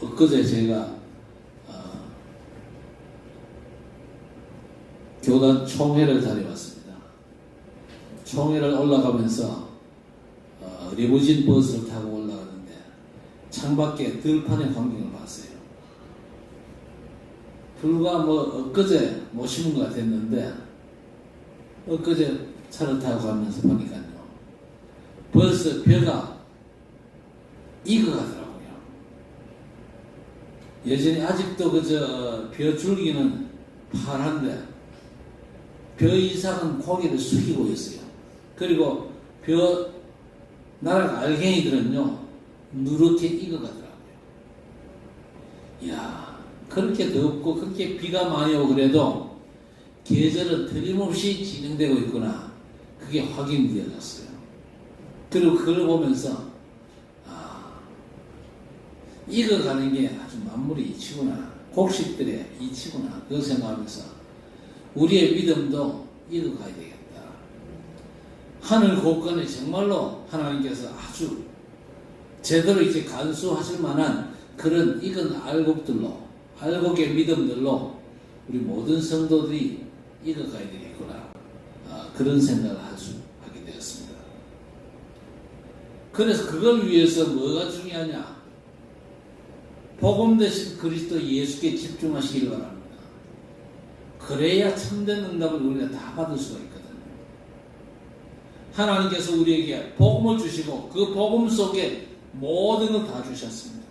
엊그제 제가 교단 총회를 다녀왔습니다. 총회를 올라가면서 리무진 버스를 타고 올라가는데 창밖에 들판의 광경을 봤어요. 불과 엊그제 못 심은 것 같았는데 엊그제 차를 타고 가면서 보니까요, 벌써 벼가 익어가더라고요. 여전히 아직도 벼 줄기는 파란데 벼 이상은 고개를 숙이고 있어요. 그리고 벼 나락 알갱이들은요 누렇게 익어가더라고요. 이야, 그렇게 덥고 그렇게 비가 많이 오고 그래도 계절은 틀림없이 진행되고 있구나, 그게 확인되어졌어요. 그리고 그걸 보면서 익어가는 게 아주 만물의 이치구나, 곡식들의 이치구나, 그걸 생각하면서 우리의 믿음도 익어가야 되겠다. 하늘 곳간에 정말로 하나님께서 아주 제대로 이제 간수하실 만한 그런 익은 알곡의 믿음들로 우리 모든 성도들이 익어가야 되겠구나, 그런 생각을 하게 되었습니다. 그래서 그걸 위해서 뭐가 중요하냐? 복음 대신 그리스도 예수께 집중하시길 바랍니다. 그래야 참된 응답을 우리가 다 받을 수가 있거든요. 하나님께서 우리에게 복음을 주시고 그 복음 속에 모든 걸 다 주셨습니다.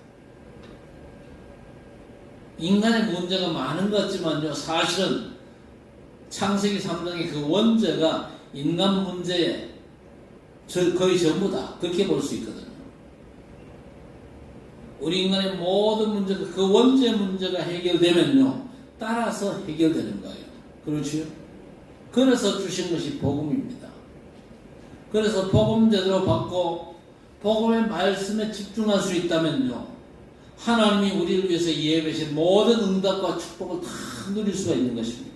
인간의 문제가 많은 것 같지만요, 사실은 창세기 3장의 그 원죄가 인간 문제의 거의 전부다, 그렇게 볼 수 있거든요. 우리 인간의 모든 문제가, 그 원죄 문제가 해결되면요 따라서 해결되는 거예요. 그렇죠? 그래서 주신 것이 복음입니다. 그래서 복음 제대로 받고 복음의 말씀에 집중할 수 있다면요, 하나님이 우리를 위해서 예배하신 모든 응답과 축복을 다 누릴 수가 있는 것입니다.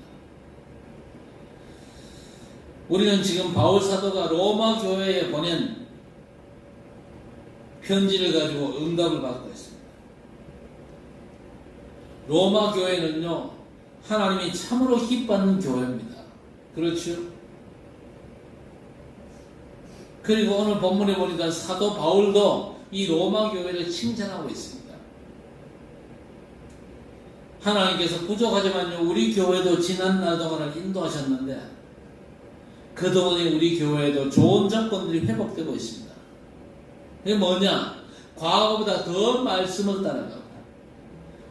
우리는 지금 바울 사도가 로마 교회에 보낸 편지를 가지고 응답을 받고 있습니다. 로마 교회는요 하나님이 참으로 기뻐하는 교회입니다. 그렇죠? 그리고 오늘 본문에 보니까 사도 바울도 이 로마 교회를 칭찬하고 있습니다. 하나님께서 부족하지만요 우리 교회도 지난 날 동안을 인도하셨는데 그동안에 우리 교회에도 좋은 조건들이 회복되고 있습니다. 그게 뭐냐? 과거보다 더 말씀을 따라가고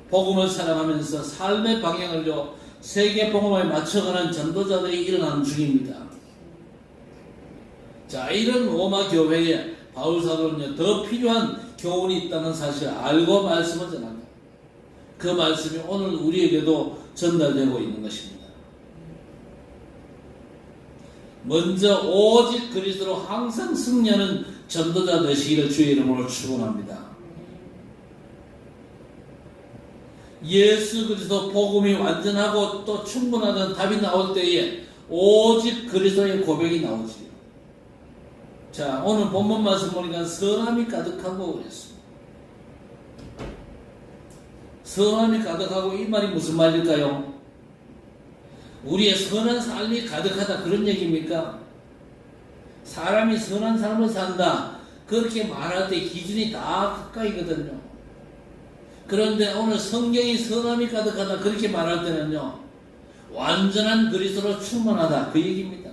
복음을 사랑하면서 삶의 방향을요 세계 복음에 맞춰가는 전도자들이 일어나는 중입니다. 자, 이런 로마 교회에 바울 사도는요 더 필요한 교훈이 있다는 사실을 알고 말씀을 전합니다. 그 말씀이 오늘 우리에게도 전달되고 있는 것입니다. 먼저 오직 그리스도로 항상 승리하는 전도자 되시기를 주의 이름으로 축원합니다. 예수 그리스도 복음이 완전하고 또 충분하다는 답이 나올 때에 오직 그리스도의 고백이 나오지요. 자, 오늘 본문 말씀 보니까 선함이 가득하고 그랬습니다. 선함이 가득하고 이 말이 무슨 말일까요? 우리의 선한 삶이 가득하다, 그런 얘기입니까? 사람이 선한 삶을 산다, 그렇게 말할 때 기준이 다 가까이거든요. 그런데 오늘 성경이 선함이 가득하다 그렇게 말할 때는요 완전한 그리스도로 충만하다, 그 얘기입니다.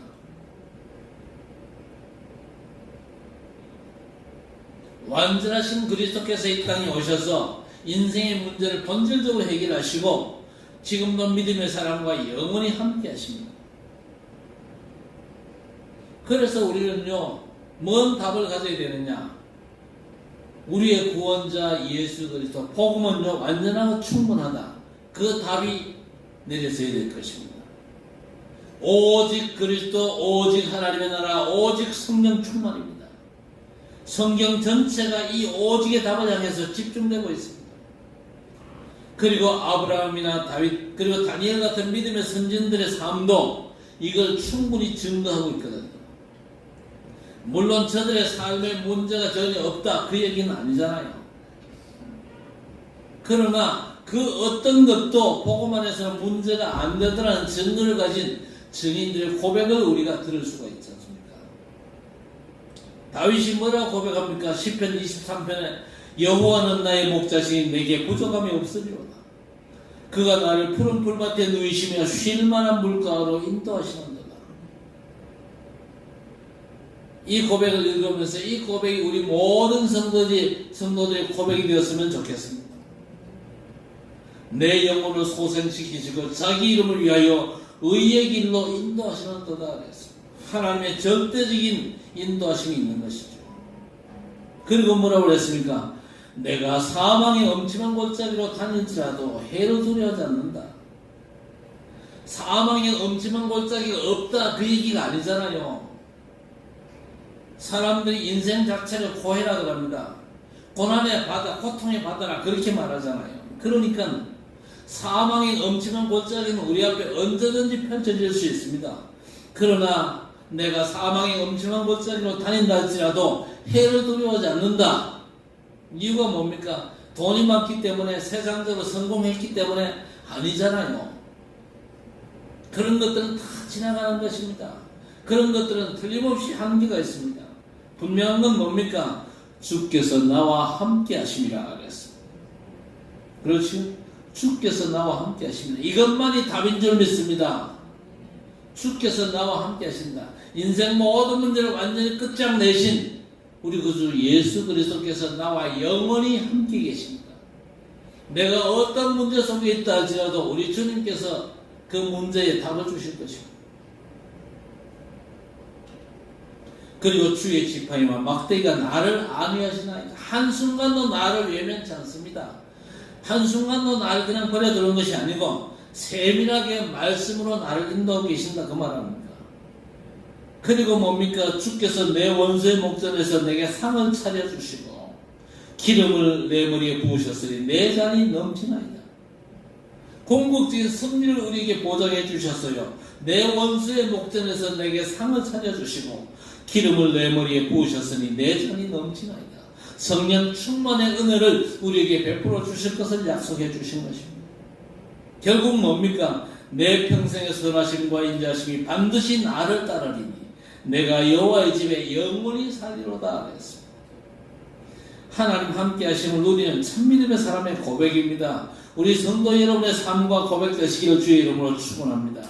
완전하신 그리스도께서 이 땅에 오셔서 인생의 문제를 본질적으로 해결하시고 지금도 믿음의 사람과 영원히 함께 하십니다. 그래서 우리는요 뭔 답을 가져야 되느냐? 우리의 구원자 예수 그리스도 복음은요 완전하고 충분하다, 그 답이 내려져야 될 것입니다. 오직 그리스도, 오직 하나님의 나라, 오직 성령 충만입니다. 성경 전체가 이 오직의 답을 향해서 집중되고 있습니다. 그리고 아브라함이나 다윗 그리고 다니엘 같은 믿음의 선진들의 삶도 이걸 충분히 증거하고 있거든요. 물론 저들의 삶에 문제가 전혀 없다, 그 얘기는 아니잖아요. 그러나 그 어떤 것도 복음 안에서는 문제가 안 되더라는 증거를 가진 증인들의 고백을 우리가 들을 수가 있지 않습니까? 다윗이 뭐라고 고백합니까? 시편 23편에 여호와는 나의 목자시니 내게 부족함이 없으리로다. 그가 나를 푸른 풀밭에 누이시며 쉴 만한 물가로 인도하시는도다. 이 고백을 읽으면서 이 고백이 우리 모든 성도들의 고백이 되었으면 좋겠습니다. 내 영혼을 소생시키시고 자기 이름을 위하여 의의 길로 인도하시는도다 그랬습니다. 하나님의 절대적인 인도하심이 있는 것이죠. 그리고 뭐라고 그랬습니까? 내가 사망의 엄침한 골짜기로 다닐지라도 해를 두려워하지 않는다. 사망의 엄침한 골짜기가 없다 그 얘기가 아니잖아요. 사람들이 인생 자체를 고해라 그럽니다. 고난의 바다, 고통의 바다라 그렇게 말하잖아요. 그러니까 사망의 엄침한 골짜기는 우리 앞에 언제든지 펼쳐질 수 있습니다. 그러나 내가 사망의 엄침한 골짜기로 다닌다 할지라도 해를 두려워하지 않는다. 이유가 뭡니까? 돈이 많기 때문에, 세상적으로 성공했기 때문에 아니잖아요. 그런 것들은 다 지나가는 것입니다. 그런 것들은 틀림없이 한계가 있습니다. 분명한 건 뭡니까? 주께서 나와 함께 하심이라 그랬습니다. 그렇죠? 주께서 나와 함께 하십니다. 이것만이 답인 줄 믿습니다. 주께서 나와 함께 하신다. 인생 모든 문제를 완전히 끝장내신 우리 구주 예수 그리스도께서 나와 영원히 함께 계십니다. 내가 어떤 문제 속에 있다 할지라도 우리 주님께서 그 문제에 답을 주실 것입니다. 그리고 주의 지팡이와 막대기가 나를 안위하시나이다. 한순간도 나를 외면치 않습니다. 한순간도 나를 그냥 버려두는 것이 아니고 세밀하게 말씀으로 나를 인도하고 계신다 그 말합니다. 그리고 뭡니까? 주께서 내 원수의 목전에서 내게 상을 차려주시고 기름을 내 머리에 부으셨으니 내 잔이 넘치나이다. 궁극적인 승리를 우리에게 보장해 주셨어요. 내 원수의 목전에서 내게 상을 차려주시고 기름을 내 머리에 부으셨으니 내 잔이 넘치나이다. 성령 충만의 은혜를 우리에게 베풀어 주실 것을 약속해 주신 것입니다. 결국 뭡니까? 내 평생의 선하심과 인자하심이 반드시 나를 따르리니 내가 여호와의 집에 영원히 살리로다 그랬습니다. 하나님 함께 하심을 누리는 참믿음의 사람의 고백입니다. 우리 성도 여러분의 삶과 고백 되시기를 주의 이름으로 축원합니다.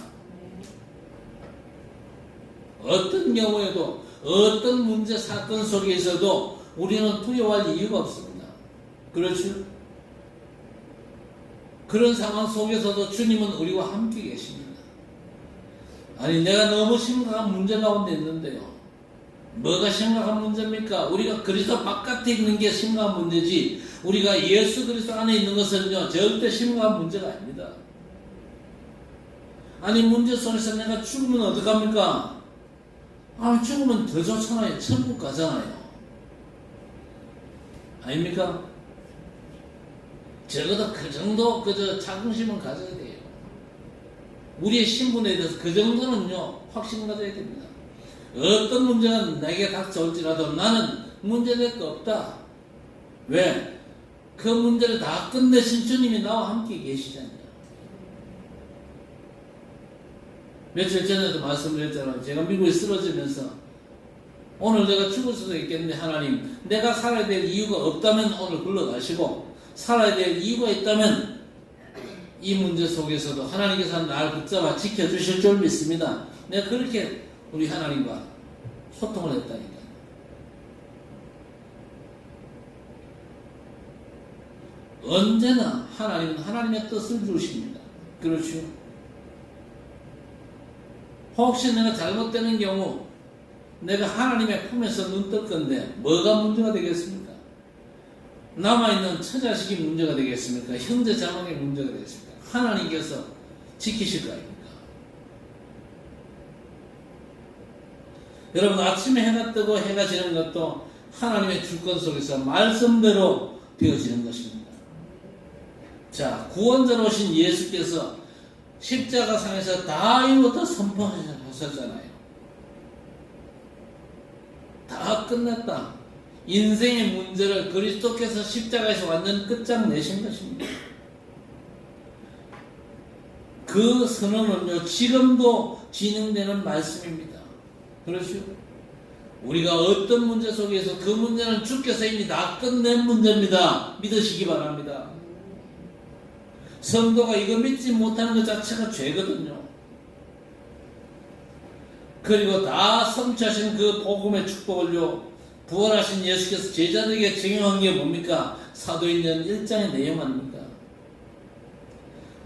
어떤 경우에도 어떤 문제 사건 속에 있어도 우리는 두려워할 이유가 없습니다. 그렇죠? 그런 상황 속에서도 주님은 우리와 함께 계십니다. 아니 내가 너무 심각한 문제 가운데 있는데요. 뭐가 심각한 문제입니까? 우리가 그리스도 바깥에 있는 게 심각한 문제지 우리가 예수 그리스도 안에 있는 것은요 절대 심각한 문제가 아닙니다. 아니 문제 속에서 내가 죽으면 어떡합니까? 아 죽으면 더 좋잖아요. 천국 가잖아요. 아닙니까? 적어도 그 정도 그저 자긍심은 가져야 돼요. 우리의 신분에 대해서 그 정도는요 확신 가져야 됩니다. 어떤 문제가 내게 닥쳐올지라도 나는 문제될 거 없다. 왜? 그 문제를 다 끝내신 주님이 나와 함께 계시잖아요. 며칠 전에도 말씀드렸잖아요. 제가 미국에 쓰러지면서 오늘 내가 죽을 수도 있겠는데 하나님 내가 살아야 될 이유가 없다면 오늘 불러가시고 살아야 될 이유가 있다면 이 문제 속에서도 하나님께서 나를 붙잡아 지켜주실 줄 믿습니다. 내가 그렇게 우리 하나님과 소통을 했다니까. 언제나 하나님은 하나님의 뜻을 주십니다. 그렇죠? 혹시 내가 잘못되는 경우 내가 하나님의 품에서 눈 뜰 건데 뭐가 문제가 되겠습니까? 남아있는 처자식이 문제가 되겠습니까? 형제 자매의 문제가 되겠습니까? 하나님께서 지키실 거 아닙니까? 여러분 아침에 해가 뜨고 해가 지는 것도 하나님의 주권 속에서 말씀대로 되어지는 것입니다. 자, 구원자로 오신 예수께서 십자가상에서 다 이루었다 선포하셨잖아요. 다 끝났다. 인생의 문제를 그리스도께서 십자가에서 완전 끝장내신 것입니다. 그 선언은요, 지금도 진행되는 말씀입니다. 그렇죠? 우리가 어떤 문제 속에서 그 문제는 주께서 이미 다 끝낸 문제입니다. 믿으시기 바랍니다. 성도가 이거 믿지 못하는 것 자체가 죄거든요. 그리고 다 성취하신 그 복음의 축복을요, 부활하신 예수께서 제자들에게 증언한 게 뭡니까? 사도행전 1장의 내용 아닙니까?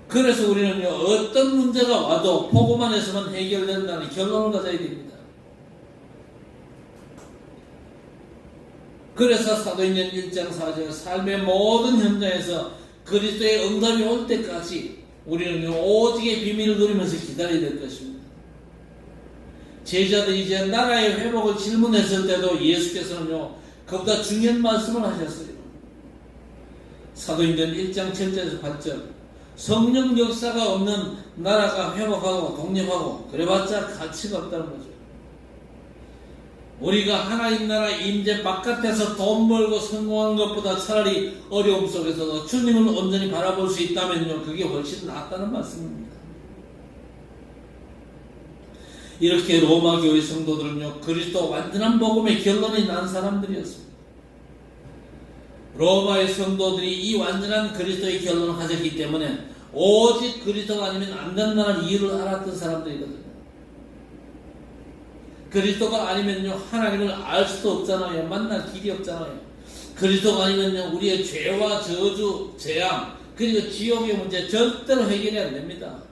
그래서 우리는요, 어떤 문제가 와도 복음 안에서만 해결된다는 결론을 가져야 됩니다. 그래서 사도행전 1장 4절 삶의 모든 현장에서 그리스도의 응답이 올 때까지 우리는 오직의 비밀을 누리면서 기다려야 될 것입니다. 제자들이 이제 나라의 회복을 질문했을 때도 예수께서는요, 그보다 중요한 말씀을 하셨어요. 사도행전 1장 7절에서 8절 성령 역사가 없는 나라가 회복하고 독립하고 그래봤자 가치가 없다는 거죠. 우리가 하나님 나라 임재 바깥에서 돈 벌고 성공하는 것보다 차라리 어려움 속에서도 주님을 온전히 바라볼 수 있다면요, 그게 훨씬 낫다는 말씀입니다. 이렇게 로마 교회 성도들은요, 그리스도 완전한 복음의 결론이 난 사람들이었습니다. 로마의 성도들이 이 완전한 그리스도의 결론을 가졌기 때문에 오직 그리스도가 아니면 안 된다는 이유를 알았던 사람들이거든요. 그리스도가 아니면요, 하나님을 알 수도 없잖아요. 만날 길이 없잖아요. 그리스도가 아니면요, 우리의 죄와 저주, 재앙, 그리고 지옥의 문제 절대로 해결이 안 됩니다.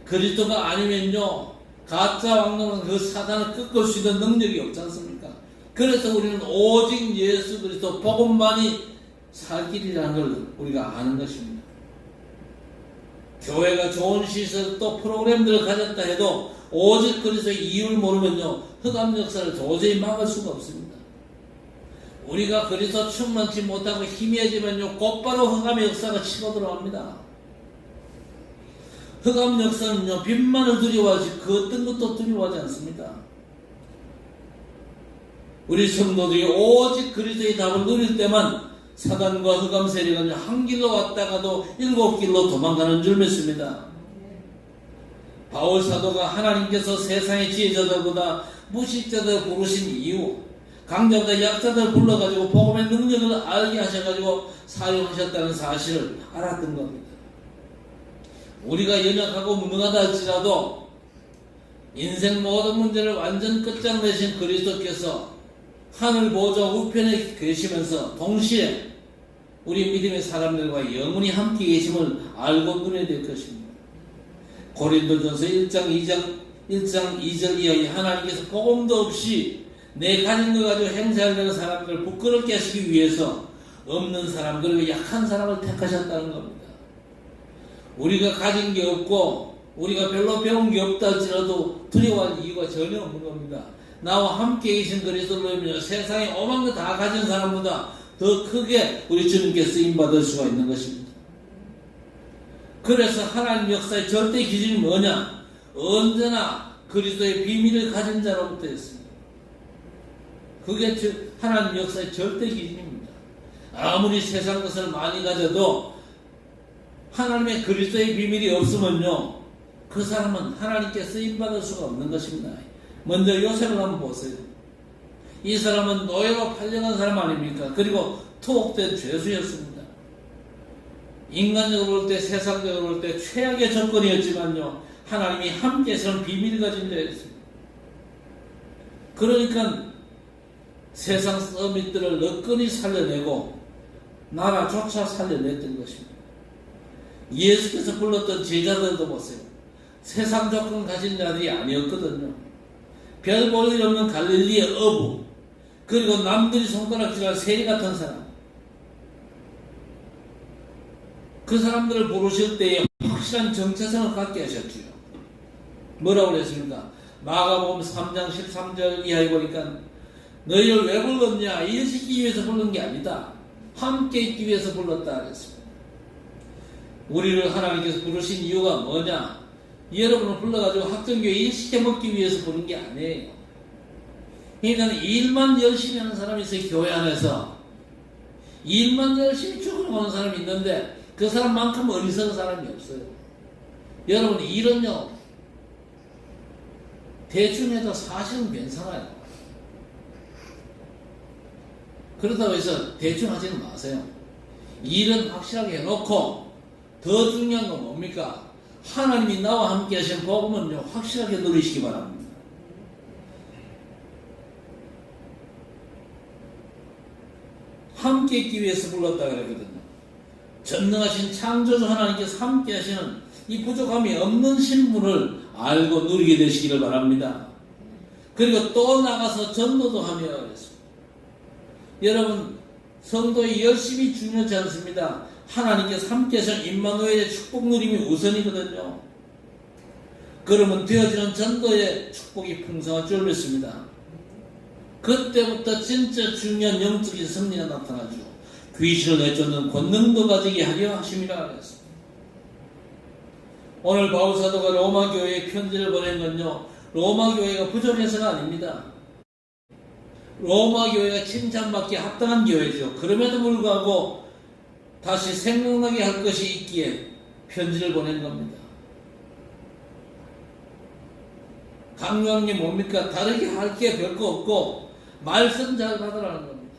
그리스도가 아니면요, 가짜 왕노는 그 사단을 꺾을 수 있는 능력이 없지 않습니까? 그래서 우리는 오직 예수 그리스도 복음만이 살 길이라는 걸 우리가 아는 것입니다. 교회가 좋은 시설 또 프로그램들을 가졌다 해도 오직 그리스도의 이유를 모르면요, 흑암 역사를 도저히 막을 수가 없습니다. 우리가 그리스도 충만치 못하고 희미해지면요, 곧바로 흑암의 역사가 치고 들어갑니다. 흑암 역사는요, 빛만을 두려워하지 그 어떤 것도 두려워하지 않습니다. 우리 성도들이 오직 그리스도의 답을 누릴 때만 사단과 흑암 세력은 한 길로 왔다가도 7길로 도망가는 줄 믿습니다. 바울 사도가 하나님께서 세상의 지혜자들보다 무식자들 부르신 이유, 강자보다 약자들 불러가지고 복음의 능력을 알게 하셔가지고 사용하셨다는 사실을 알았던 겁니다. 우리가 연약하고 무능하다 할지라도 인생 모든 문제를 완전 끝장내신 그리스도께서 하늘 보좌 우편에 계시면서 동시에 우리 믿음의 사람들과 영원히 함께 계심을 알고 누려야 될 것입니다. 고린도전서 1장 2절 이하에 하나님께서 복음도 없이 내 가진 것 가지고 행세하려는 사람들을 부끄럽게 하시기 위해서 없는 사람, 그리고 약한 사람을 택하셨다는 겁니다. 우리가 가진 게 없고 우리가 별로 배운 게 없다 할지라도 두려워할 이유가 전혀 없는 겁니다. 나와 함께 계신 그리스도로 세상에 오만 거 다 가진 사람보다 더 크게 우리 주님께 쓰임받을 수가 있는 것입니다. 그래서 하나님 역사의 절대 기준이 뭐냐? 언제나 그리스도의 비밀을 가진 자로부터 했습니다. 그게 하나님 역사의 절대 기준입니다. 아무리 세상 것을 많이 가져도 하나님의 그리스도의 비밀이 없으면요, 그 사람은 하나님께 쓰임받을 수가 없는 것입니다. 먼저 요셉을 한번 보세요. 이 사람은 노예로 팔려간 사람 아닙니까? 그리고 투옥된 죄수였습니다. 인간적으로 볼 때, 세상적으로 볼 때 최악의 조건이었지만요, 하나님이 함께해서는 비밀을 가진 자였습니다. 그러니까 세상 서밋들을 너끈히 살려내고 나라조차 살려냈던 것입니다. 예수께서 불렀던 제자들도 보세요. 세상 조건 가진 자들이 아니었거든요. 별 볼 일 없는 갈릴리의 어부, 그리고 남들이 손가락질할 세리 같은 사람, 그 사람들을 부르실 때에 확실한 정체성을 갖게 하셨죠. 뭐라고 그랬습니까? 마가복음 3장 13절 이하에 보니까 너희를 왜 불렀냐? 일 시키기 위해서 부른 게 아니다. 함께 있기 위해서 불렀다 그랬습니다. 우리를 하나님께서 부르신 이유가 뭐냐? 여러분을 불러가지고 학정교회 일 시켜 먹기 위해서 부른 게 아니에요. 그러니까 일만 열심히 하는 사람이 있어요. 교회 안에서 일만 열심히 죽어가는 사람이 있는데 그 사람만큼 어리석은 사람이 없어요. 여러분, 일은요 대충 해도 사실은 괜찮아요. 그렇다고 해서 대충 하지는 마세요. 일은 확실하게 해놓고 더 중요한 건 뭡니까? 하나님이 나와 함께 하신 복음은요 확실하게 누리시기 바랍니다. 함께 있기 위해서 불렀다 그러거든요. 전능하신 창조주 하나님께서 함께 하시는 이 부족함이 없는 신분을 알고 누리게 되시기를 바랍니다. 그리고 또 나가서 전도도 하며 그랬습니다. 여러분, 성도의 열심히 중요하지 않습니다. 하나님께서 함께 하신 임마누엘의 축복 누림이 우선이거든요. 그러면 되어지는 전도의 축복이 풍성할 줄 믿습니다. 그때부터 진짜 중요한 영적인 승리가 나타나죠. 귀신을 내쫓는 권능도 가지게 하려 하심이라 하였습니다. 오늘 바울사도가 로마 교회에 편지를 보낸 건요, 로마 교회가 부족해서가 아닙니다. 로마 교회가 칭찬받기에 합당한 교회죠. 그럼에도 불구하고 다시 생각나게 할 것이 있기에 편지를 보낸 겁니다. 강요하는 게 뭡니까? 다르게 할 게 별거 없고 말씀 잘 받으라는 겁니다.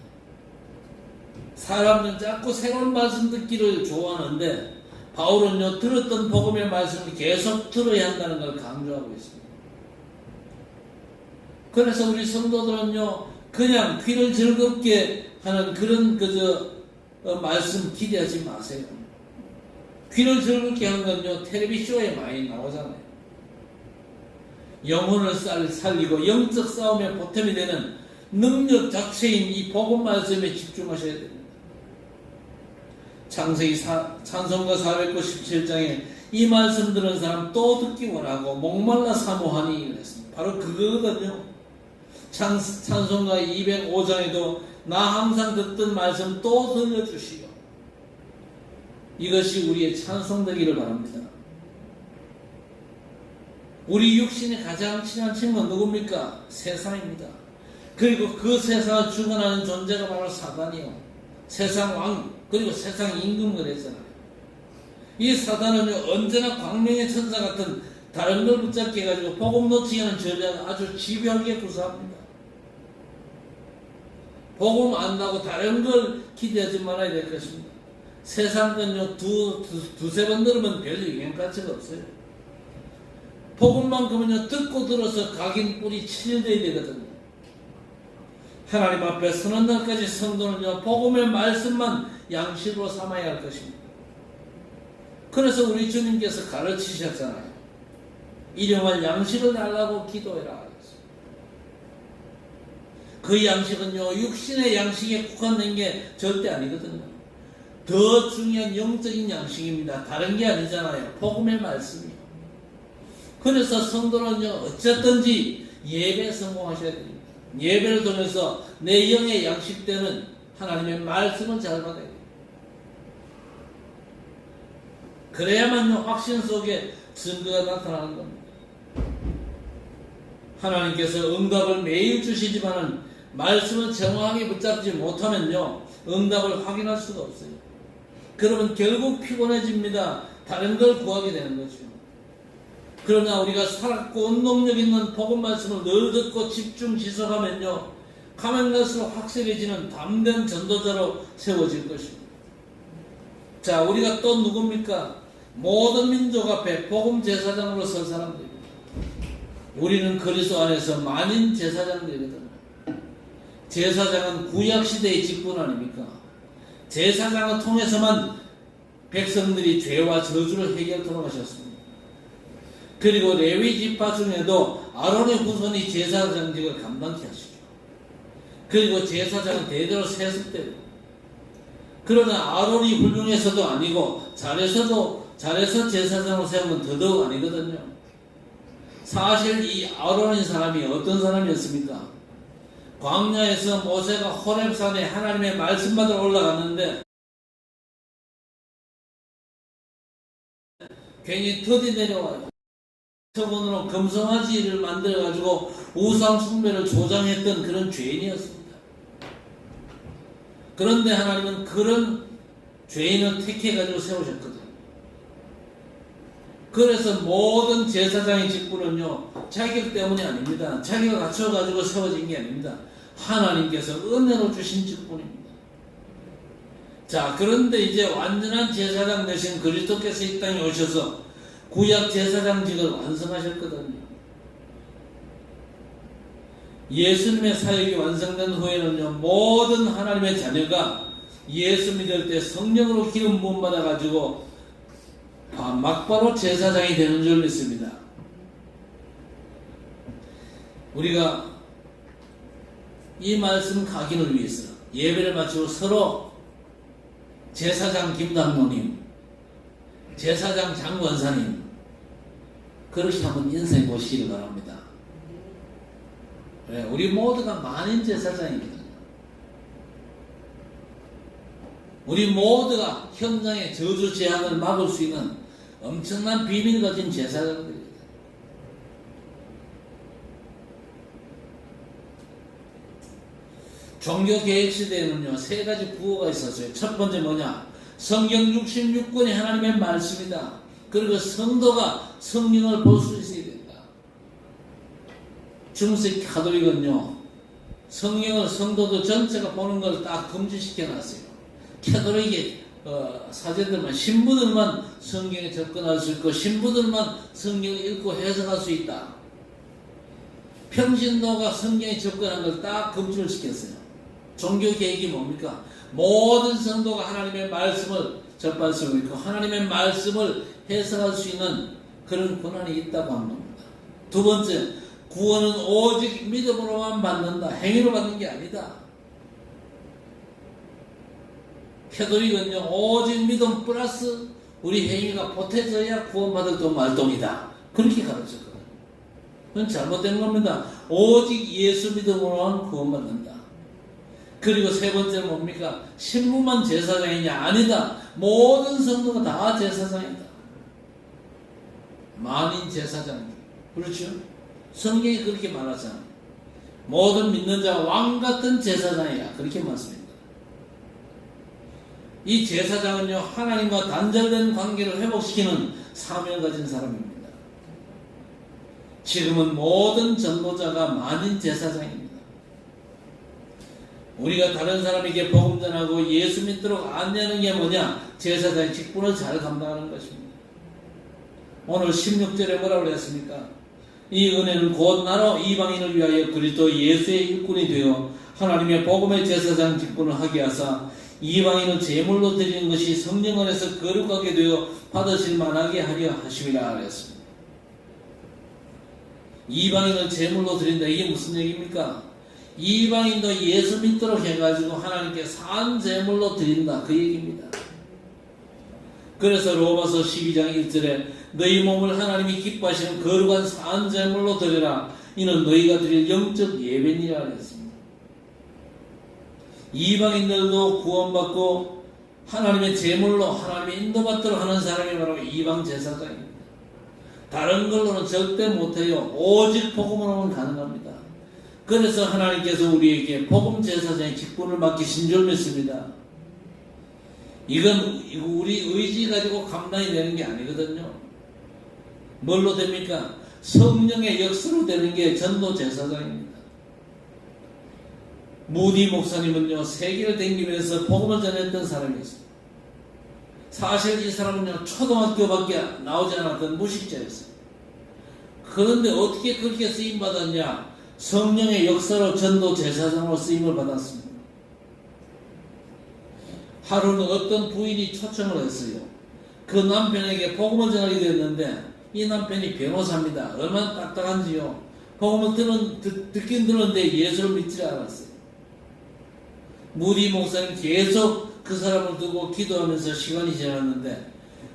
사람들은 자꾸 새로운 말씀 듣기를 좋아하는데 바울은요 들었던 복음의 말씀을 계속 들어야 한다는 걸 강조하고 있습니다. 그래서 우리 성도들은요 그냥 귀를 즐겁게 하는 그런 말씀 기대하지 마세요. 귀를 즐겁게 하는 건요 텔레비쇼에 많이 나오잖아요. 영혼을 살리고 영적 싸움에 보탬이 되는 능력 자체인 이 복음 말씀에 집중하셔야 됩니다. 창세기 찬송가 497장에 이 말씀 들은 사람 또 듣기 원하고 목말라 사모하니 그랬습니다. 바로 그거거든요. 찬송가 205장에도 나 항상 듣던 말씀 또 들려주시오. 이것이 우리의 찬송되기를 바랍니다. 우리 육신의 가장 친한 친구는 누굽니까? 세상입니다. 그리고 그 세상을 주관하는 존재가 바로 사단이요. 세상 왕, 그리고 세상 임금 그랬잖아요. 이 사단은 언제나 광명의 천사 같은 다른 걸 붙잡게 해가지고 복음 놓치게 하는 전략을 아주 집요하게 구사합니다. 복음 안 나고 다른 걸 기대하지 말아야 될 것입니다. 세상은요 두세 번 들으면 별 영향 가치가 없어요. 복음만큼은요 듣고 들어서 각인 뿌리 치료돼야 되거든요. 하나님 앞에 서는 날까지 성도는요 복음의 말씀만 양식으로 삼아야 할 것입니다. 그래서 우리 주님께서 가르치셨잖아요. 일용할 양식을 달라고 기도해라. 그 양식은요 육신의 양식에 국한된 게 절대 아니거든요. 더 중요한 영적인 양식입니다. 다른 게 아니잖아요. 복음의 말씀이요. 그래서 성도는요 어쨌든지 예배에 성공하셔야 됩니다. 예배를 통해서 내 영의 양식되는 하나님의 말씀을 잘 받아야 됩니다. 그래야만요 확신 속에 증거가 나타나는 겁니다. 하나님께서 응답을 매일 주시지만은 말씀을 정확하게 붙잡지 못하면요 응답을 확인할 수가 없어요. 그러면 결국 피곤해집니다. 다른 걸 구하게 되는 거죠. 그러나 우리가 살았고 운동력 있는 복음 말씀을 늘 듣고 집중 지속하면요 가면 갈수록 확실해지는 담대한 전도자로 세워질 것입니다. 자, 우리가 또 누굽니까? 모든 민족 앞에 복음 제사장으로 설 사람들입니다. 우리는 그리스도 안에서 만인 제사장들이거든요. 제사장은 구약시대의 직분 아닙니까? 제사장을 통해서만 백성들이 죄와 저주를 해결토록 하셨습니다. 그리고 레위 지파 중에도 아론의 후손이 제사장직을 감당케 하시죠. 그리고 제사장은 대대로 세습되고, 그러나 아론이 훌륭해서도 아니고 잘해서 제사장으로 세운 건 더더욱 아니거든요. 사실 이 아론인 사람이 어떤 사람이었습니까? 광야에서 모세가 호렙산에 하나님의 말씀 받으러 올라갔는데 괜히 더디 내려와요. 처분으로 금송아지를 만들어가지고 우상 숭배를 조장했던 그런 죄인이었습니다. 그런데 하나님은 그런 죄인을 택해가지고 세우셨거든요. 그래서 모든 제사장의 직분은요, 자격 때문이 아닙니다. 자기가 갖춰가지고 세워진 게 아닙니다. 하나님께서 은혜로 주신 직분입니다. 자, 그런데 이제 완전한 제사장 되신 그리스도께서 이 땅에 오셔서 구약 제사장직을 완성하셨거든요. 예수님의 사역이 완성된 후에는요, 모든 하나님의 자녀가 예수 믿을 때 성령으로 기름 부음 받아가지고 막바로 제사장이 되는 줄 믿습니다. 우리가 이 말씀 각인을 위해서 예배를 마치고 서로 제사장 김담노님, 제사장 장권사님, 그렇게 한번 인사해 보시기를 바랍니다. 네, 우리 모두가 만인 제사장이거든요. 우리 모두가 현장의 저주 재앙을 막을 수 있는 엄청난 비밀을 가진 제사장들입니다. 종교개혁 시대에는요, 세 가지 구호가 있었어요. 첫 번째 뭐냐? 성경 66권이 하나님의 말씀이다. 그리고 성도가 성령을 볼 수 있어야 된다. 중세 가톨릭은요, 성령을 성도도 전체가 보는 걸 딱 금지시켜 놨어요. 가톨릭의 사제들만, 신부들만 성경에 접근할 수 있고, 신부들만 성경을 읽고 해석할 수 있다. 평신도가 성경에 접근한 걸 딱 금지를 시켰어요. 종교 계획이 뭡니까? 모든 성도가 하나님의 말씀을 접할 수 있고 하나님의 말씀을 해석할 수 있는 그런 권한이 있다고 하는 겁니다. 두 번째, 구원은 오직 믿음으로만 받는다. 행위로 받는 게 아니다. 가톨릭은요, 오직 믿음 플러스 우리 행위가 보태져야 구원받을 또 말동이다. 그렇게 가르쳤거든요. 그건 잘못된 겁니다. 오직 예수 믿음으로만 구원받는다. 그리고 세 번째는 뭡니까? 신부만 제사장이냐? 아니다. 모든 성도가 다 제사장이다. 만인 제사장. 그렇죠? 성경이 그렇게 말하잖아요. 모든 믿는 자가 왕같은 제사장이야. 그렇게 말씀합니다. 이 제사장은요, 하나님과 단절된 관계를 회복시키는 사명을 가진 사람입니다. 지금은 모든 전도자가 만인 제사장입니다. 우리가 다른 사람에게 복음 전하고 예수 믿도록 안내하는 게 뭐냐? 제사장의 직분을 잘 감당하는 것입니다. 오늘 16절에 뭐라고 그랬습니까? 이 은혜는 곧 나로 이방인을 위하여 그리스도 예수의 일꾼이 되어 하나님의 복음의 제사장 직분을 하게 하사 이방인은 제물로 드리는 것이 성령 안에서 거룩하게 되어 받으실 만하게 하려 하심이라 그랬습니다. 이방인을 제물로 드린다. 이게 무슨 얘기입니까? 이방인도 예수 믿도록 해가지고 하나님께 산 제물로 드린다. 그 얘기입니다. 그래서 로마서 12장 1절에 너희 몸을 하나님이 기뻐하시는 거룩한 산 제물로 드리라. 이는 너희가 드릴 영적 예배니라 그랬습니다. 이방인들도 구원받고 하나님의 제물로 하나님의 인도받도록 하는 사람이 바로 이방 제사장입니다. 다른 걸로는 절대 못해요. 오직 복음으로는 가능합니다. 그래서 하나님께서 우리에게 복음 제사장의 직분을 맡기신 줄 믿습니다. 이건 우리 의지 가지고 감당이 되는 게 아니거든요. 뭘로 됩니까? 성령의 역사로 되는 게 전도 제사장입니다. 무디 목사님은요, 세계를 다니면서 복음을 전했던 사람이었어요. 사실 이 사람은요, 초등학교밖에 나오지 않았던 무식자였어요. 그런데 어떻게 그렇게 쓰임받았냐? 성령의 역사로 전도 제사장으로 쓰임을 받았습니다. 하루는 어떤 부인이 초청을 했어요. 그 남편에게 복음을 전하게 됐는데 이 남편이 변호사입니다. 얼마나 딱딱한지요. 복음을 듣긴 들었는데 예수를 믿지 않았어요. 무디 목사님 계속 그 사람을 두고 기도하면서 시간이 지났는데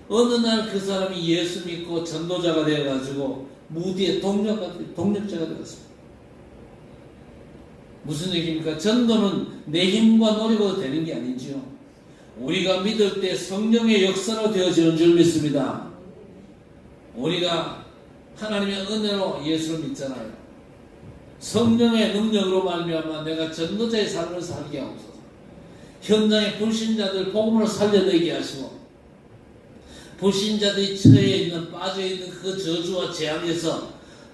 어느 날 그 사람이 예수 믿고 전도자가 되어가지고 무디의 동력자가 되었습니다. 무슨 얘기입니까? 전도는 내 힘과 노력으로 되는 게 아니지요. 우리가 믿을 때 성령의 역사로 되어지는 줄 믿습니다. 우리가 하나님의 은혜로 예수를 믿잖아요. 성령의 능력으로 말미암아 내가 전도자의 삶을 살게 하옵소서. 현장의 불신자들 복음으로 살려내게 하시고, 불신자들이 처해 있는 빠져있는 그 저주와 재앙에서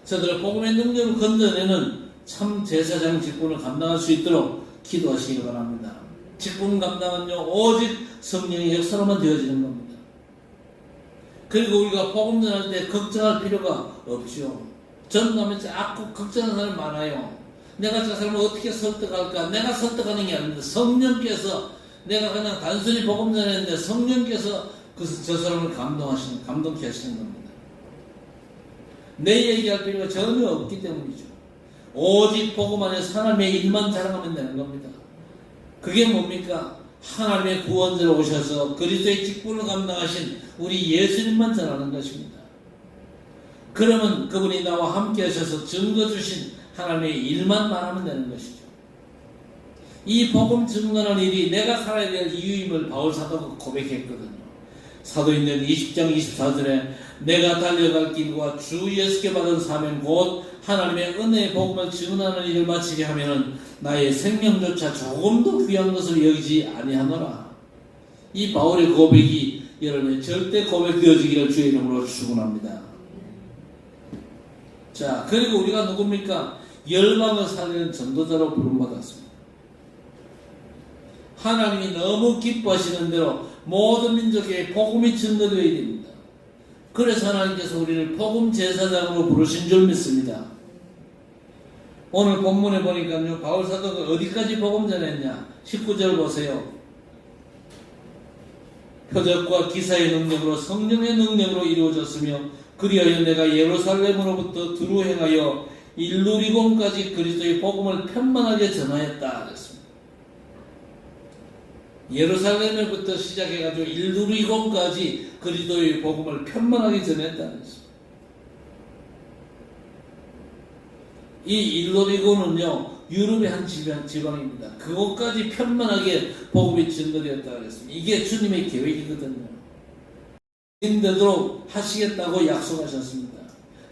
저들을 복음의 능력으로 건져내는 참 제사장 직분을 감당할 수 있도록 기도하시기 바랍니다. 직분 감당은요 오직 성령의 역사로만 되어지는 겁니다. 그리고 우리가 복음 전할 때 걱정할 필요가 없죠. 전도하면 자꾸 걱정하는 사람이 많아요. 내가 저 사람을 어떻게 설득할까? 내가 설득하는 게 아닙니다. 성령께서, 내가 그냥 단순히 복음 전했는데 성령께서 저 사람을 감동케 하시는 겁니다. 내 얘기할 필요가 전혀 없기 때문이죠. 오직 복음 안에서 하나님의 일만 자랑하면 되는 겁니다. 그게 뭡니까? 하나님의 구원자로 오셔서 그리스도의 직분을 감당하신 우리 예수님만 전하는 것입니다. 그러면 그분이 나와 함께 하셔서 증거 주신 하나님의 일만 말하면 되는 것이죠. 이 복음 증거하는 일이 내가 살아야 될 이유임을 바울 사도가 고백했거든요. 사도행전 20장 24절에 내가 달려갈 길과 주 예수께 받은 사명 곧 하나님의 은혜의 복음을 증언하는 일을 마치게 하면은 나의 생명조차 조금도 귀한 것을 여기지 아니하노라. 이 바울의 고백이 여러분의 절대 고백되어지기를 주의 이름으로 축원합니다. 자, 그리고 우리가 누굽니까? 열방을 살리는 전도자로 부름받았습니다. 하나님이 너무 기뻐하시는 대로 모든 민족에게 복음이 증거되어야 됩니다. 그래서 하나님께서 우리를 복음 제사장으로 부르신 줄 믿습니다. 오늘 본문에 보니까요, 바울 사도가 어디까지 복음 전했냐? 19절 보세요. 표적과 기사의 능력으로 성령의 능력으로 이루어졌으며 그리하여 내가 예루살렘으로부터 두루 행하여 일루리곤까지 그리스도의 복음을 편만하게 전하였다 그랬습니다. 예루살렘에부터 시작해가지고 일루리곤까지 그리스도의 복음을 편만하게 전했다 그랬습니다. 이 일루리곤은요 유럽의 한 지방입니다. 그곳까지 편만하게 복음이 전도되었다 그랬습니다. 이게 주님의 계획이거든요. 인도록 하시겠다고 약속하셨습니다.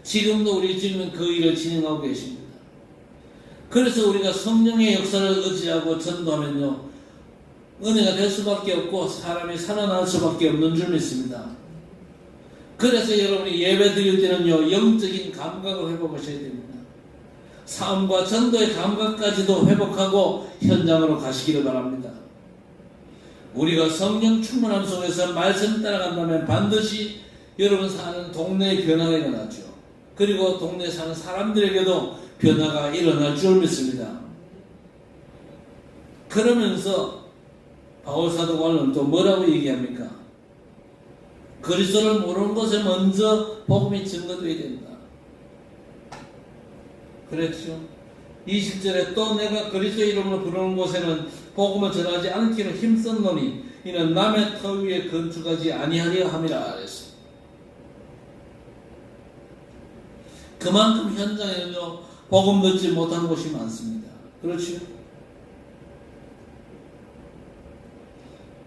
지금도 우리 주님은 그 일을 진행하고 계십니다. 그래서 우리가 성령의 역사를 의지하고 전도하면요 은혜가 될 수밖에 없고 사람이 살아날 수밖에 없는 줄 믿습니다. 그래서 여러분이 예배 드릴 때는요 영적인 감각을 회복하셔야 됩니다. 삶과 전도의 감각까지도 회복하고 현장으로 가시기를 바랍니다. 우리가 성령 충만함 속에서 말씀 따라간다면 반드시 여러분 사는 동네에 변화가 일어나죠. 그리고 동네에 사는 사람들에게도 변화가 일어날 줄 믿습니다. 그러면서 바울 사도관은 또 뭐라고 얘기합니까? 그리스도를 모르는 곳에 먼저 복음이 증거되어야 된다. 그랬죠. 20절에 또 내가 그리스도 이름으로 부르는 곳에는 복음을 전하지 않기로 힘썼노니 이는 남의 터 위에 건축하지 아니하려 함이라 그랬습니다. 그만큼 현장에는요 복음 듣지 못한 곳이 많습니다. 그렇죠?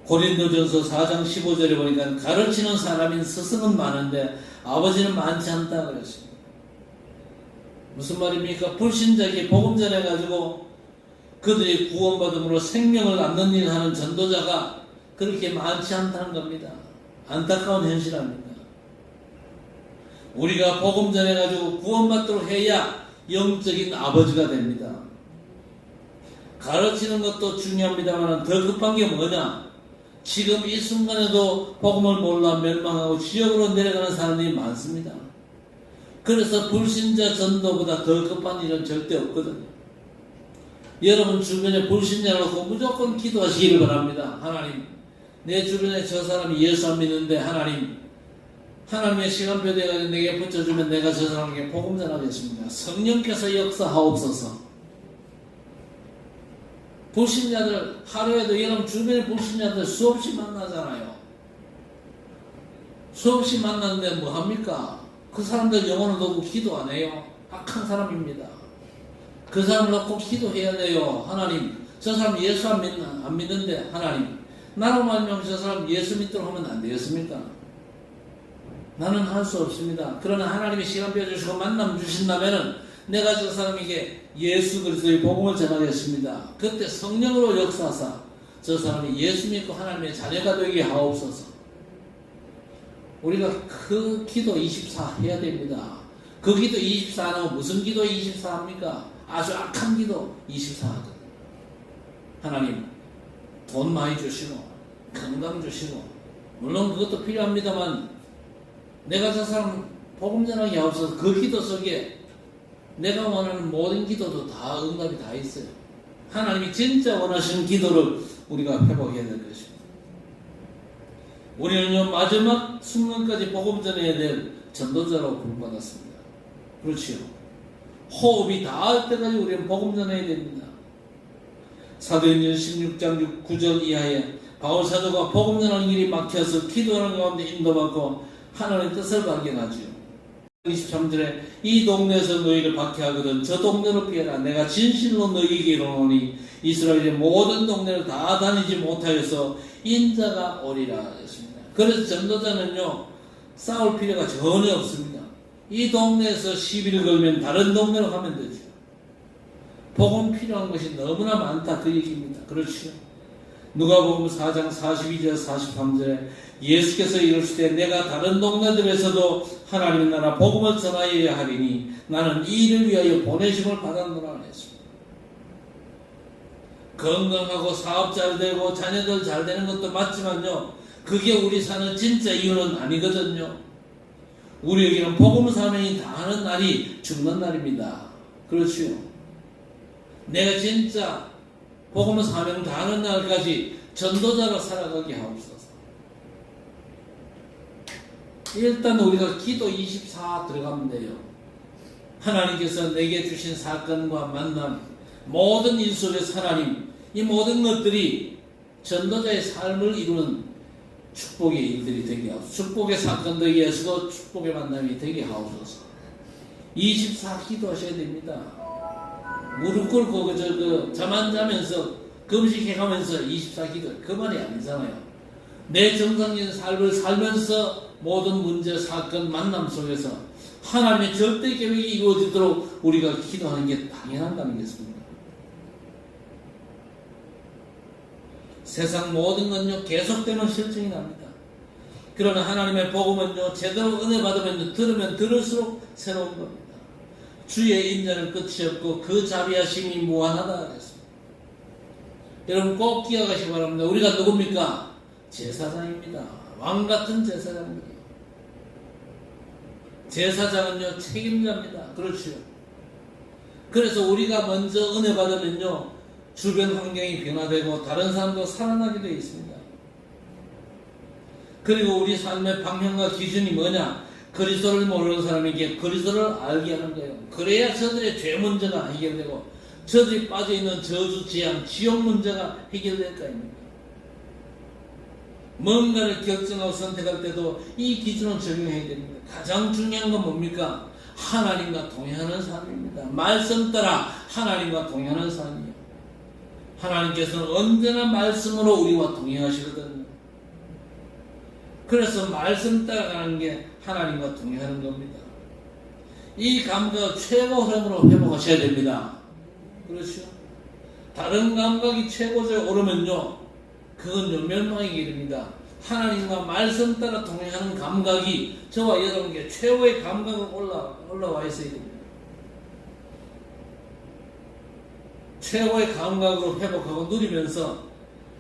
고린도전서 4장 15절에 보니까 가르치는 사람인 스승은 많은데 아버지는 많지 않다 그랬습니다. 무슨 말입니까? 불신자에게 복음 전해가지고 그들이 구원받음으로 생명을 낳는 일을 하는 전도자가 그렇게 많지 않다는 겁니다. 안타까운 현실입니다. 우리가 복음 전해가지고 구원받도록 해야 영적인 아버지가 됩니다. 가르치는 것도 중요합니다만 더 급한 게 뭐냐? 지금 이 순간에도 복음을 몰라 멸망하고 지옥으로 내려가는 사람들이 많습니다. 그래서 불신자 전도보다 더 급한 일은 절대 없거든요. 여러분 주변에 불신자를 놓고 무조건 기도하시기를 바랍니다. 하나님, 내 주변에 저 사람이 예수 안 믿는데 하나님의 시간표 돼가지고 내게 붙여주면 내가 저 사람에게 복음 전하겠습니다. 성령께서 역사하옵소서. 불신자들 하루에도 여러분 주변에 불신자들 수없이 만나잖아요. 수없이 만났는데 뭐합니까? 그 사람들 영혼을 놓고 기도 안 해요. 악한 사람입니다. 그 사람을 놓고 기도해야 돼요. 하나님, 저 사람 예수 안 믿는데 하나님, 나로 말미암아 저 사람 예수 믿도록 하면 안 되겠습니까? 나는 할 수 없습니다. 그러나 하나님이 시간 빼주시고 만남 주신다면은 내가 저 사람에게 예수 그리스도의 복음을 전하겠습니다. 그때 성령으로 역사하사 저 사람이 예수 믿고 하나님의 자녀가 되게 하옵소서. 우리가 그 기도 24 해야 됩니다. 그 기도 24 안 하고 무슨 기도 24 합니까? 아주 악한 기도 24 하거든. 하나님 돈 많이 주시고 건강 주시고 물론 그것도 필요합니다만 내가 저 사람 복음 전하게 하옵소서. 그 기도 속에 내가 원하는 모든 기도도 다 응답이 다 있어요. 하나님이 진짜 원하시는 기도를 우리가 회복해야 될 것입니다. 우리는요 마지막 순간까지 복음 전해야 될 전도자라고 부름받았습니다. 그렇지요. 호흡이 닿을 때까지 우리는 복음 전해야 됩니다. 사도행전 16장 9절 이하에 바울 사도가 복음 전하는 일이 막혀서 기도하는 가운데 인도받고 하나님의 뜻을 발견하지요. 23절에 이 동네에서 너희를 박해하거든 저 동네로 피해라. 내가 진실로 너희에게 이르노니 이스라엘의 모든 동네를 다 다니지 못하여서 인자가 오리라 했습니다. 그래서 전도자는요 싸울 필요가 전혀 없습니다. 이 동네에서 시비를 걸면 다른 동네로 가면 되죠. 복음 필요한 것이 너무나 많다 그 얘기입니다. 그렇죠. 누가복음 4장 42절 43절에 예수께서 이르시되 내가 다른 동네들에서도 하나님의 나라 복음을 전하여야 하리니 나는 이 일을 위하여 보내심을 받았노라 했습니다. 건강하고 사업 잘 되고 자녀들 잘 되는 것도 맞지만요 그게 우리 사는 진짜 이유는 아니거든요. 우리에게는 복음 사명이 다하는 날이 죽는 날입니다. 그렇지요. 내가 진짜 복음 사명 다하는 날까지 전도자로 살아가게 하옵소서. 일단 우리가 기도 24 들어가면 돼요. 하나님께서 내게 주신 사건과 만남, 모든 일 속에서 하나님, 이 모든 것들이 전도자의 삶을 이루는 축복의 일들이 되게 하옵소서. 축복의 사건 되게 하시고 축복의 만남이 되게 하옵소서. 24 기도하셔야 됩니다. 무릎 꿇고 잠 안 자면서 금식해가면서 24 기도 그만이 아니잖아요. 내 정상적인 삶을 살면서 모든 문제, 사건, 만남 속에서 하나님의 절대 계획이 이루어지도록 우리가 기도하는 게 당연한다는 것입니다. 세상 모든 건요 계속되는 실증이 납니다. 그러나 하나님의 복음은요 제대로 은혜 받으면 들으면 들을수록 새로운 겁니다. 주의 인자는 끝이 없고 그 자비하심이 무한하다 그랬습니다. 여러분 꼭 기억하시기 바랍니다. 우리가 누굽니까? 제사장입니다. 왕같은 제사장입니다. 제사장은요 책임자입니다. 그렇죠. 그래서 우리가 먼저 은혜 받으면요 주변 환경이 변화되고 다른 사람도 살아나게 되어 있습니다. 그리고 우리 삶의 방향과 기준이 뭐냐? 그리스도를 모르는 사람에게 그리스도를 알게 하는 거예요. 그래야 저들의 죄 문제가 해결되고 저들이 빠져있는 저주, 재앙, 지옥 문제가 해결될 거입니다. 뭔가를 결정하고 선택할 때도 이 기준을 적용해야 됩니다. 가장 중요한 건 뭡니까? 하나님과 동행하는 삶입니다. 말씀 따라 하나님과 동행하는 삶이에요. 하나님께서는 언제나 말씀으로 우리와 동행하시거든요. 그래서 말씀 따라가는 게 하나님과 동행하는 겁니다. 이 감각을 최고 흐름으로 회복하셔야 됩니다. 그렇죠? 다른 감각이 최고조에 오르면요 그건 멸망의 길입니다. 하나님과 말씀 따라 동행하는 감각이 저와 여러분께 최고의 감각으로 올라와 있어야 됩니다. 최고의 감각으로 회복하고 누리면서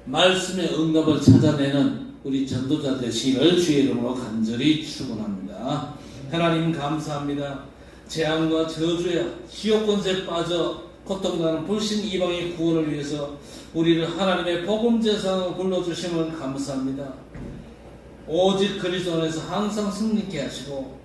말씀의 응답을 찾아내는 우리 전도자 되시기를 주의 이름으로 간절히 축원합니다. 하나님 감사합니다. 재앙과 저주에 지옥 권세에 빠져 고통당하는 불신 이방의 구원을 위해서 우리를 하나님의 복음 제사장으로 불러주심을 감사합니다. 오직 그리스도 안에서 항상 승리케 하시고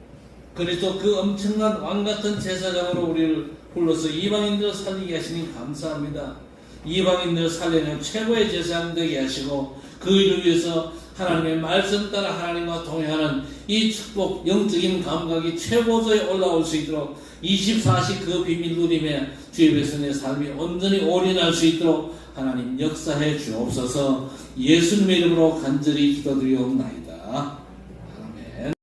그리스도 그 엄청난 왕같은 제사장으로 우리를 불러서 이방인들을 살리게 하시니 감사합니다. 이방인들을 살리는 최고의 제사장 되게 하시고 그 일을 위해서 하나님의 말씀 따라 하나님과 동행하는 이 축복 영적인 감각이 최고조에 올라올 수 있도록 24시 그 비밀 누림에 주의 백성의 삶이 온전히 올인할 수 있도록 하나님 역사해 주옵소서. 예수님의 이름으로 간절히 기도드리옵나이다.